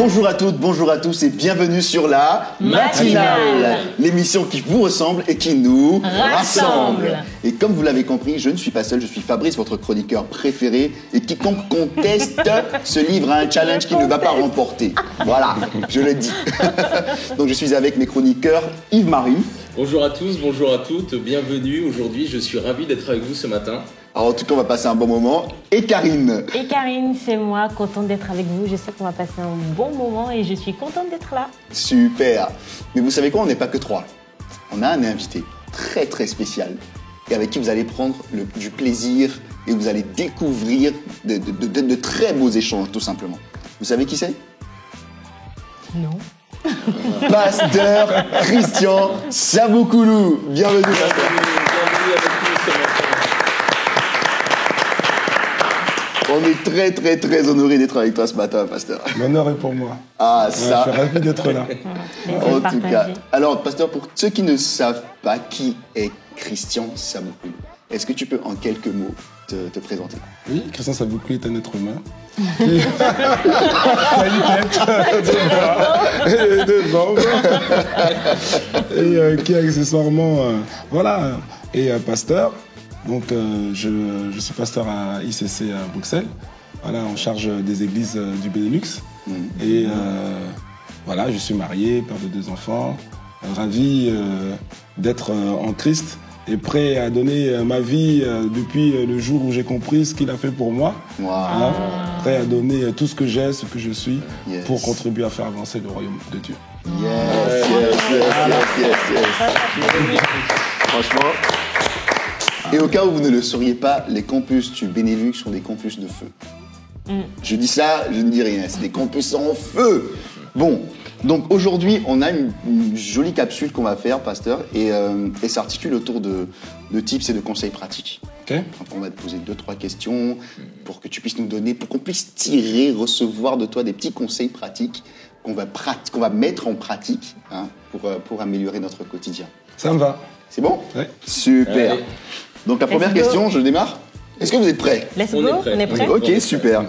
Bonjour à toutes, bonjour à tous et bienvenue sur la Matinale, l'émission qui vous ressemble et qui nous rassemble. Et comme vous l'avez compris, je ne suis pas seul, je suis Fabrice, votre chroniqueur préféré, et quiconque conteste se livre à un challenge qu'il ne va pas remporter. Voilà, je le dis. Donc je suis avec mes chroniqueurs Yves-Marie. Bonjour à tous, bonjour à toutes, bienvenue. Aujourd'hui, je suis ravi d'être avec vous ce matin. Alors en tout cas, on va passer un bon moment. Et Karine. Et Karine, c'est moi, contente d'être avec vous. Je sais qu'on va passer un bon moment et je suis contente d'être là. Super. Mais vous savez quoi, on n'est pas que trois. On a un invité très très spécial et avec qui vous allez prendre du plaisir et vous allez découvrir de très beaux échanges, tout simplement. Vous savez qui c'est? Non. Pasteur Christian Saboukoulou. Bienvenue, Pasteur. Bienvenue avec nous ce matin. On est très très très honoré d'être avec toi ce matin, Pasteur. L'honneur est pour moi. Ah, ça. Je suis ravi d'être là. En tout cas. Alors, Pasteur, pour ceux qui ne savent pas qui est Christian Saboukoulou, est-ce que tu peux en quelques mots te présenter? Oui, Christian Saboukoulou est un être humain. Qui a une tête, deux bras et deux jambes. Et qui accessoirement, voilà, est pasteur. Donc, je suis pasteur à ICC à Bruxelles, voilà, en charge des églises du Benelux. Et voilà, je suis marié, père de 2 enfants, ravi d'être en Christ et prêt à donner ma vie depuis le jour où j'ai compris ce qu'il a fait pour moi. Wow. Voilà, prêt à donner tout ce que j'ai, ce que je suis, Yes. pour contribuer à faire avancer le royaume de Dieu. Yes. Franchement. Et au cas où vous ne le sauriez pas, les campus du Benelux sont des campus de feu. Je dis ça, je ne dis rien, c'est des campus en feu. Bon, donc aujourd'hui, on a une jolie capsule qu'on va faire, Pasteur, et ça articule autour de tips et de conseils pratiques. Ok. Donc on va te poser 2-3 questions pour que tu puisses nous donner, pour qu'on puisse tirer, recevoir de toi des petits conseils pratiques qu'on va mettre en pratique, hein, pour améliorer notre quotidien. Ça me va. C'est bon? Ouais. Super. Allez. Donc la première Let's go. question, je démarre. Est-ce que vous êtes prêts? Let's On go, est prêt. on est prêt? Ok, super.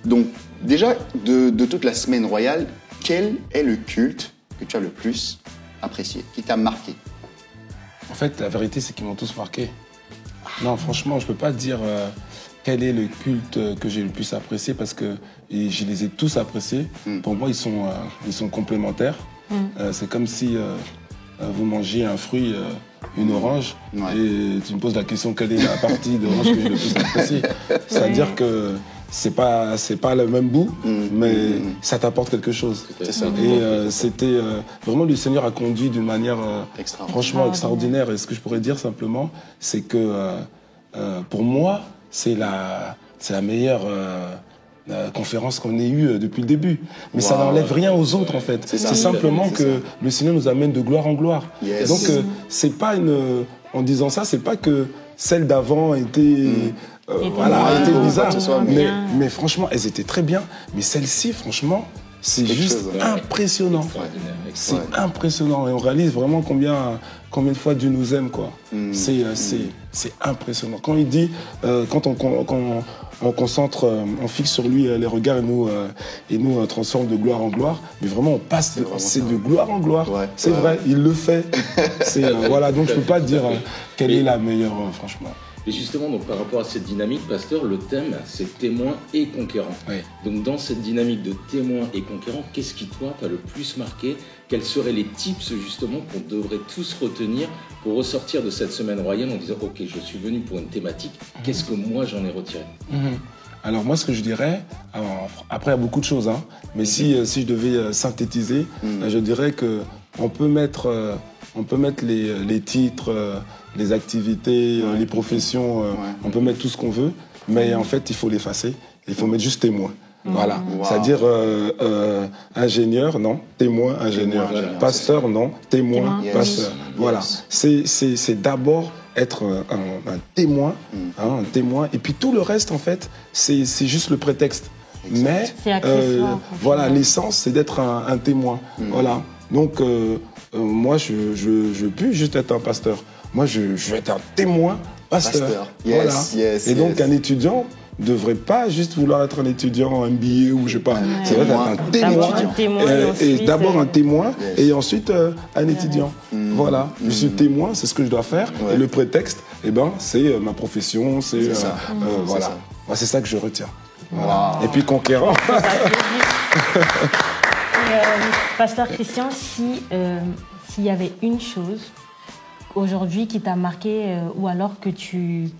Donc déjà, de toute la semaine royale, quel est le culte que tu as le plus apprécié, qui t'a marqué? En fait, la vérité, c'est qu'ils m'ont tous marqué. Non, franchement, je peux pas dire quel est le culte que j'ai le plus apprécié parce que je les ai tous appréciés. Pour moi, ils sont complémentaires. C'est comme si vous mangez un fruit, une orange, Ouais. et tu me poses la question quelle est la partie d'orange que j'ai le plus appréciée. C'est-à-dire que c'est pas le même goût, mais ça t'apporte quelque chose. C'est ça. Et c'était vraiment, le Seigneur a conduit d'une manière franchement Extraordinaire. extraordinaire. Et ce que je pourrais dire simplement, c'est que pour moi, c'est la meilleure conférence qu'on ait eue depuis le début. Mais ça Wow. n'enlève rien aux autres, en fait. C'est ça. C'est simplement C'est que le Seigneur nous amène de gloire en gloire. Yes. Donc c'est pas en disant ça, c'est pas que celle d'avant était voilà, bien. était Ouais, bizarre, que ce soit bien. mais franchement, elles étaient très bien. Mais celle-ci, franchement, c'est quelque juste chose, ouais. impressionnant. Extraordinaire, C'est extraordinaire. impressionnant et on réalise vraiment combien de fois Dieu nous aime, quoi. C'est impressionnant. Quand il dit, quand on concentre, on fixe sur lui les regards et nous transforme de gloire en gloire, mais vraiment on passe, c'est de gloire en gloire. Ouais, c'est ouais. vrai, il le fait. Voilà, donc je peux pas dire quelle est la meilleure, franchement. Et justement, donc, par rapport à cette dynamique, Pasteur, le thème, c'est témoin et conquérant. Oui. Donc, dans cette dynamique de témoin et conquérant, qu'est-ce qui, toi, t'a le plus marqué? Quels seraient les tips, justement, qu'on devrait tous retenir pour ressortir de cette semaine royale en disant « Ok, je suis venu pour une thématique, qu'est-ce que moi, j'en ai retiré ?» Alors moi, ce que je dirais, alors, après il y a beaucoup de choses, hein, mais si je devais synthétiser, je dirais que on peut mettre les titres, les activités, les professions, on peut mettre tout ce qu'on veut, mais en fait il faut l'effacer. Il faut mettre juste témoin. Voilà, Wow. c'est-à-dire ingénieur, non, témoin, ingénieur, Témoin, pasteur, non, témoin, Témoin. pasteur. Yes. Voilà, Yes. c'est d'abord être un témoin, un témoin, et puis tout le reste en fait, c'est juste le prétexte. Exact. Mais C'est accessoire, voilà, l'essence c'est d'être un témoin. Voilà, donc moi je veux plus juste être un pasteur. Moi je veux être un témoin pasteur. Pasteur. Yes, Voilà. yes, Et donc yes. un étudiant, devrait pas juste vouloir être un étudiant en MBA ou je sais pas. C'est vrai d'être un témoin. Et d'abord un témoin et ensuite un étudiant. Voilà, je suis témoin, c'est ce que je dois faire. Et le prétexte, c'est ma profession, c'est voilà. Moi, c'est ça que je retiens. Voilà. Et puis conquérant. Pasteur Christian, s'il y avait une chose aujourd'hui qui t'a marqué ou alors que tu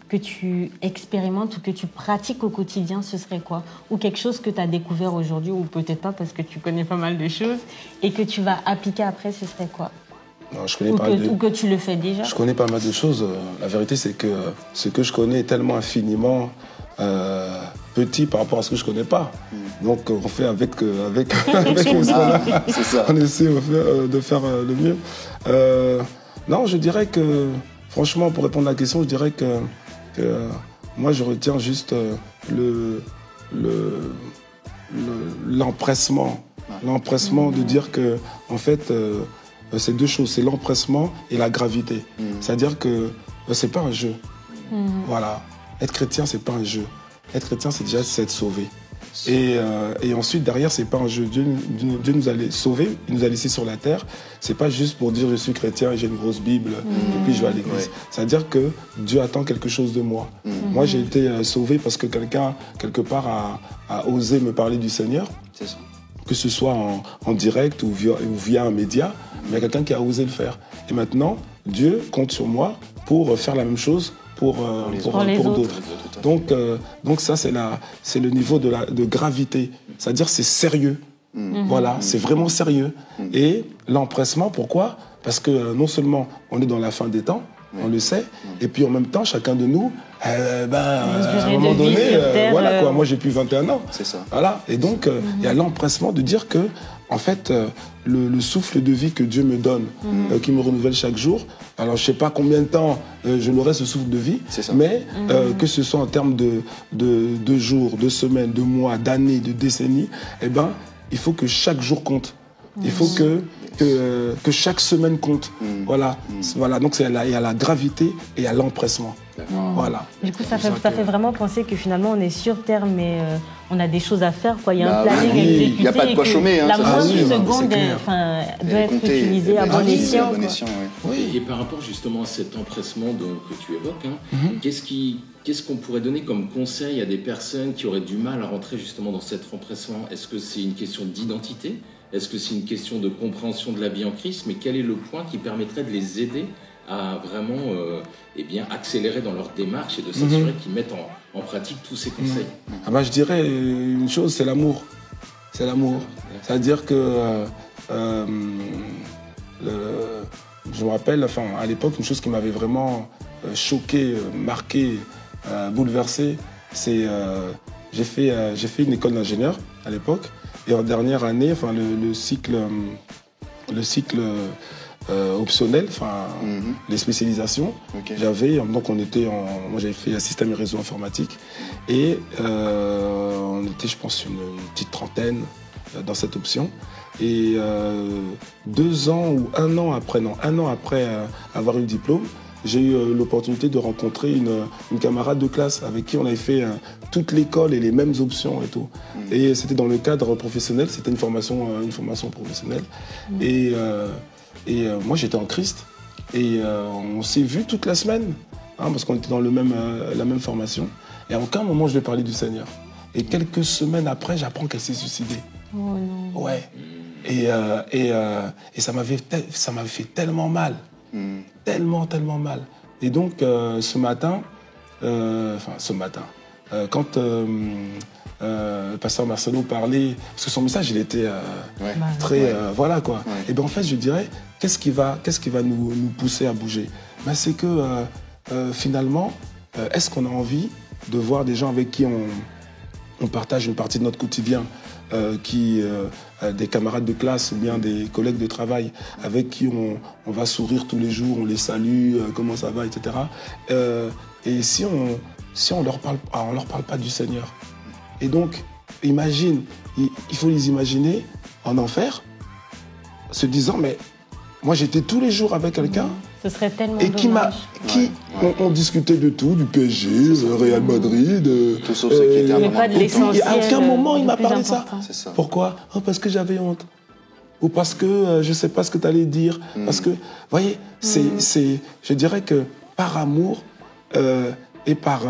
expérimentes ou que tu pratiques au quotidien, ce serait quoi? Ou quelque chose que tu as découvert aujourd'hui, ou peut-être pas parce que tu connais pas mal de choses, et que tu vas appliquer après, ce serait quoi? Non, je connais ou que tu le fais déjà? Je connais pas mal de choses. La vérité, c'est que ce que je connais est tellement infiniment petit par rapport à ce que je connais pas. Donc on fait avec ce qu'on a. C'est ça. On essaie de faire le mieux. Non, je dirais que, franchement, pour répondre à la question, je dirais que moi, je retiens juste l'empressement. L'empressement de dire que, en fait, c'est deux choses. C'est l'empressement et la gravité. C'est-à-dire que c'est pas un jeu. Voilà. Être chrétien, c'est pas un jeu. Être chrétien, c'est déjà être sauvé. Et ensuite, derrière, c'est pas un jeu. Dieu nous a sauvés, il nous a laissés sur la terre. C'est pas juste pour dire je suis chrétien, j'ai une grosse Bible, et puis je vais à l'église. C'est-à-dire que Dieu attend quelque chose de moi. Moi, j'ai été sauvé parce que quelqu'un, quelque part, a osé me parler du Seigneur. C'est ça. Que ce soit en direct ou via un média, mais il y a quelqu'un qui a osé le faire. Et maintenant, Dieu compte sur moi pour faire la même chose pour d'autres. Donc ça, c'est le niveau de gravité. C'est-à-dire c'est sérieux. Voilà, c'est vraiment sérieux. Et l'empressement, pourquoi? Parce que non seulement on est dans la fin des temps, on le sait, et puis en même temps, chacun de nous, à un moment donné, voilà quoi, moi j'ai plus 21 ans. C'est ça. Voilà, et donc il y a l'empressement de dire que, en fait, le souffle de vie que Dieu me donne, qui me renouvelle chaque jour, alors je sais pas combien de temps je n'aurai ce souffle de vie, mais que ce soit en termes de jours, de semaines, de mois, d'années, de décennies, il faut que chaque jour compte. Il faut que chaque semaine compte. Voilà. Donc il y a la gravité et il y a l'empressement. Voilà. Du coup, ça fait vraiment penser que finalement, on est sur Terre, mais on a des choses à faire. Quoi. Il y a un planning à exécuter. Il n'y a pas de quoi chômer. La moindre seconde doit être utilisée à bon escient. Oui, et par rapport justement à cet empressement que tu évoques, qu'est-ce qu'on pourrait donner comme conseil à des personnes qui auraient du mal à rentrer justement dans cet empressement? Est-ce que c'est une question d'identité? Est-ce que c'est une question de compréhension de la vie en Christ? Mais quel est le point qui permettrait de les aider à vraiment accélérer dans leur démarche et de s'assurer qu'ils mettent en pratique tous ces conseils? Je dirais une chose, c'est l'amour. C'est l'amour. C'est-à-dire que je me rappelle, à l'époque, une chose qui m'avait vraiment choqué, marqué, bouleversé, c'est j'ai fait une école d'ingénieur à l'époque. Et en dernière année, le cycle optionnel, les spécialisations, moi j'avais fait système et réseau informatique, et on était, je pense, une petite trentaine dans cette option. Et 2 ans ou un an après avoir eu le diplôme, j'ai eu l'opportunité de rencontrer une camarade de classe avec qui on avait fait toute l'école et les mêmes options et tout. Et c'était dans le cadre professionnel, c'était une formation professionnelle. Et moi, j'étais en Christ. Et on s'est vus toute la semaine, parce qu'on était dans la même formation. Et à aucun moment, je lui ai parlé du Seigneur. Et quelques semaines après, j'apprends qu'elle s'est suicidée. Oh non. Ouais. Et ça m'avait fait tellement mal. Tellement mal. Et donc, ce matin, quand le pasteur Marcelo parlait, parce que son message, il était très... voilà, quoi. Ouais. Et bien, en fait, je dirais, qu'est-ce qui va nous pousser à bouger? C'est que, finalement, est-ce qu'on a envie de voir des gens avec qui on partage une partie de notre quotidien, des camarades de classe ou bien des collègues de travail avec qui on va sourire tous les jours, on les salue, comment ça va, etc. Et si on leur parle pas du Seigneur. Et donc, imagine, il faut les imaginer en enfer, se disant, mais moi j'étais tous les jours avec quelqu'un Ce serait tellement Et dommage. on discutait de tout, du PSG, Real Madrid. Tout sauf ce qui était Mais pas de l'essentiel. Et à aucun moment il le m'a plus parlé de ça. important. C'est ça. Pourquoi? Parce que j'avais honte. Ou parce que je ne sais pas ce que tu allais dire. Parce que, vous voyez, je dirais que par amour et par...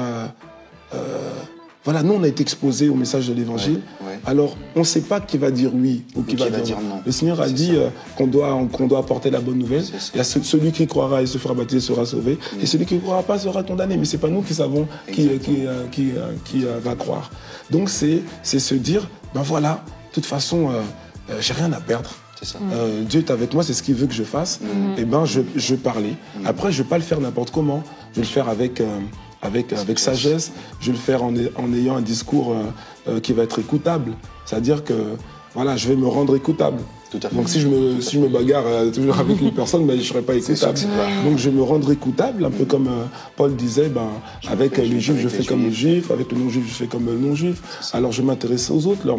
voilà, nous, on a été exposés au message de l'Évangile. Ouais. Alors, on ne sait pas qui va dire oui ou qui va dire non. Le Seigneur a dit qu'on doit apporter la bonne nouvelle. Il y a celui qui croira et se fera baptiser sera sauvé. Et celui qui ne croira pas sera condamné. Mais ce n'est pas nous qui savons qui va croire. Donc, c'est se dire, ben voilà, de toute façon, j'ai rien à perdre. C'est ça. Dieu est avec moi, c'est ce qu'il veut que je fasse. Et ben, je vais parler. Après, je ne vais pas le faire n'importe comment. Je vais le faire avec sagesse. Je vais le faire en ayant un discours qui va être écoutable. C'est-à-dire que voilà, je vais me rendre écoutable. Tout à fait. Donc si je me bagarre toujours avec une personne, ben, je ne serai pas écoutable. Donc je vais me rendre écoutable, un peu comme Paul disait, avec les juifs, je fais comme les juifs, avec les non-juifs, je fais comme les non-juifs. Alors je m'intéresse aux autres, leur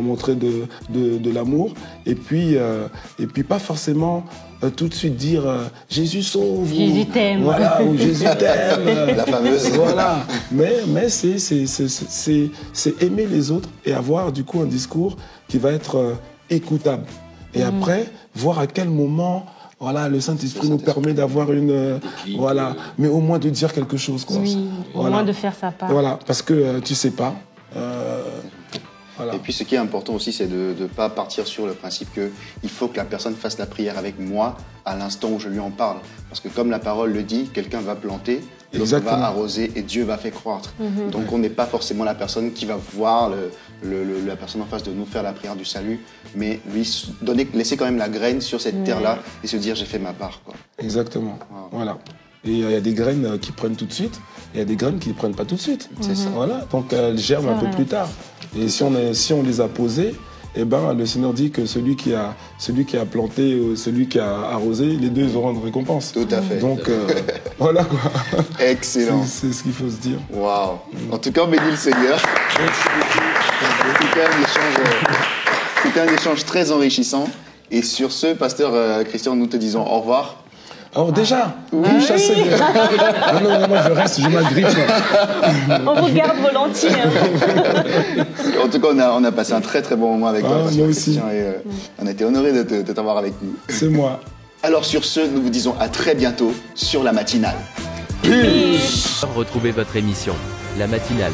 montrer de l'amour. Et puis pas forcément tout de suite dire Jésus sauve. Jésus t'aime. Voilà, ou Jésus t'aime. La fameuse. Voilà. Mais c'est aimer les autres et avoir du coup un discours qui va être écoutable. Et après, voir à quel moment, voilà, le Saint-Esprit nous permet d'avoir une, voilà, mais au moins de dire quelque chose, quoi. Oui, voilà. au moins de faire sa part. Voilà, parce que tu sais pas. Voilà. Et puis ce qui est important aussi, c'est de ne pas partir sur le principe qu'il faut que la personne fasse la prière avec moi à l'instant où je lui en parle. Parce que comme la parole le dit, quelqu'un va planter, l'autre va arroser et Dieu va faire croître. Donc on n'est pas forcément la personne qui va voir la personne en face de nous faire la prière du salut, mais lui laisser quand même la graine sur cette terre-là et se dire j'ai fait ma part, quoi. Exactement. Voilà. Et il y a des graines qui prennent tout de suite, et il y a des graines qui ne prennent pas tout de suite. C'est ça. Voilà. Donc elles germent un peu plus tard. Et si on les a posées, eh ben, le Seigneur dit que celui qui a planté, celui qui a arrosé, les deux ils auront une récompense. Tout à fait. Donc voilà quoi. Excellent. C'est ce qu'il faut se dire. Waouh. En tout cas, bénis le Seigneur. C'était un échange très enrichissant. Et sur ce, pasteur Christian, nous te disons au revoir. Alors déjà, chasser déjà. Non, moi je reste, je m'agrippe. On vous garde volontiers. En tout cas, on a passé un très très bon moment avec toi, moi aussi. Christian, et on a été honorés de t'avoir avec nous. C'est moi. Alors sur ce, nous vous disons à très bientôt sur La Matinale. Retrouvez votre émission, La Matinale,